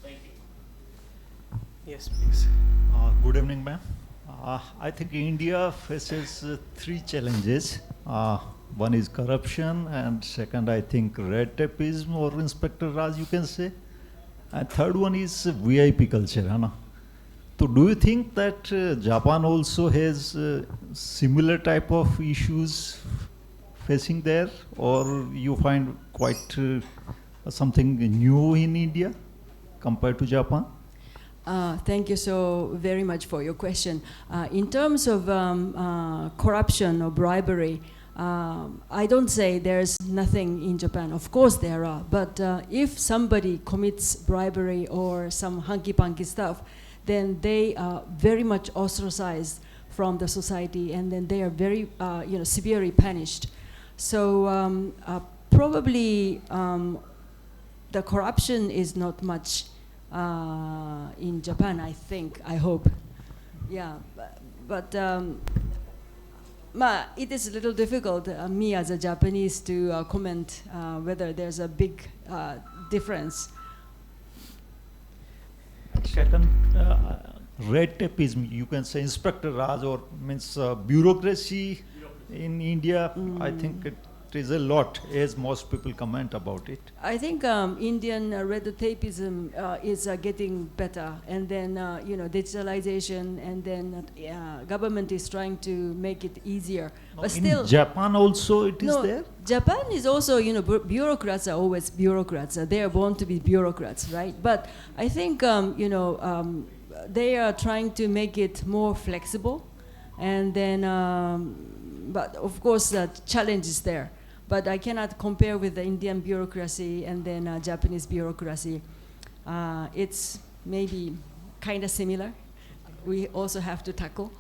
Thank you. Yes, please. Good evening, ma'am. I think India faces three challenges. One is corruption, and second, I think, red tapeism or Inspector Raj, you can say. And third one is VIP culture. Hai na? So do you think that Japan also has similar type of issues facing there, or you find quite something new in India compared to Japan? Thank you so very much for your question. In terms of corruption or bribery, I don't say there's nothing in Japan. Of course there are. But if somebody commits bribery or some hanky-panky stuff, then they are very much ostracized from the society, and then they are very severely punished. So probably the corruption is not much in Japan, I think, I hope. Yeah, but it is a little difficult, me as a Japanese, to comment whether there's a big difference. Second, red tapeism, you can say Inspector Raj, or means bureaucracy in India. I think it is a lot, as most people comment about it. I think Indian red tapeism is getting better, and then digitalization, and then government is trying to make it easier. No, but in still, Japan also it is there? Japan is also, bureaucrats are always bureaucrats. They are born to be bureaucrats, right? But I think, they are trying to make it more flexible, and then, but of course, the challenge is there. But I cannot compare with the Indian bureaucracy and then Japanese bureaucracy. It's maybe kind of similar. We also have to tackle.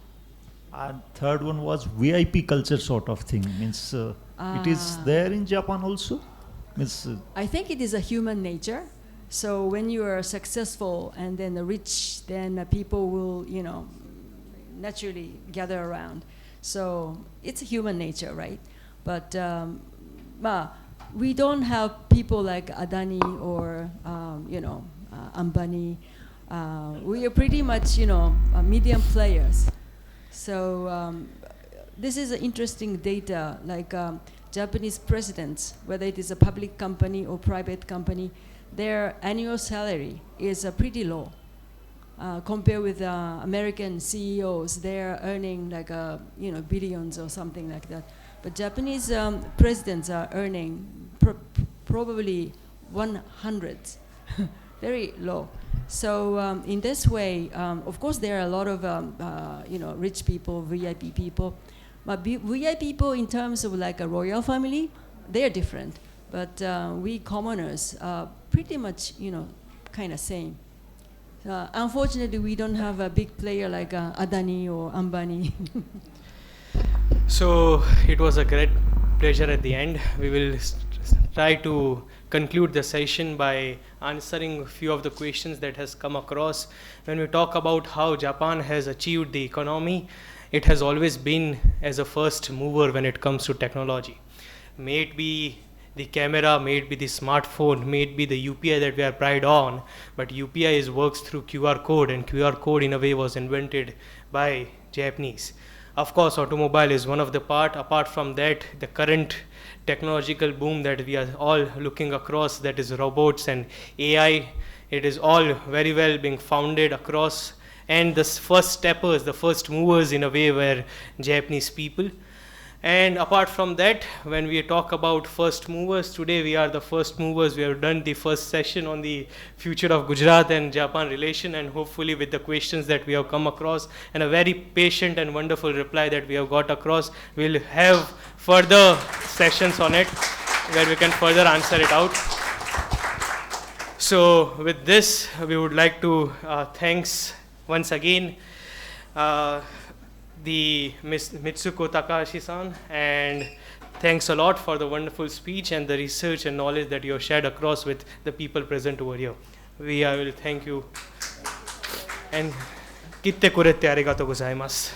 And third one was VIP culture sort of thing. Means it is there in Japan also? Means, I think it is a human nature. So when you are successful and then rich, then people will, naturally gather around. So it's human nature, right? But we don't have people like Adani or Ambani. We are pretty much, medium players. So this is interesting data, like Japanese presidents, whether it is a public company or private company, their annual salary is pretty low. Compared with American CEOs, they're earning like billions or something like that. But Japanese presidents are earning probably 100s, very low. So in this way, of course, there are a lot of rich people, VIP people. But VIP people, in terms of like a royal family, they are different. But we commoners are pretty much, kind of same. Unfortunately, we don't have a big player like Adani or Ambani. So it was a great pleasure at the end. We will try to conclude the session by answering a few of the questions that has come across. When we talk about how Japan has achieved the economy, it has always been as a first mover when it comes to technology. May it be the camera, may it be the smartphone, may it be the UPI that we are pride on, but UPI works through QR code, and QR code in a way was invented by Japanese. Of course, automobile is one of the part. Apart from that, the current technological boom that we are all looking across, that is robots and AI, it is all very well being founded across. And the first steppers, the first movers in a way were Japanese people. And apart from that, when we talk about first movers, today we are the first movers. We have done the first session on the future of Gujarat and Japan relation, and hopefully with the questions that we have come across and a very patient and wonderful reply that we have got across, we'll have further sessions on it where we can further answer it out. So with this, we would like to thanks once again the Ms. Mitsuko Takahashi-san, and thanks a lot for the wonderful speech and the research and knowledge that you have shared across with the people present over here. I will thank you. And kitte kurette arigatou gozaimasu.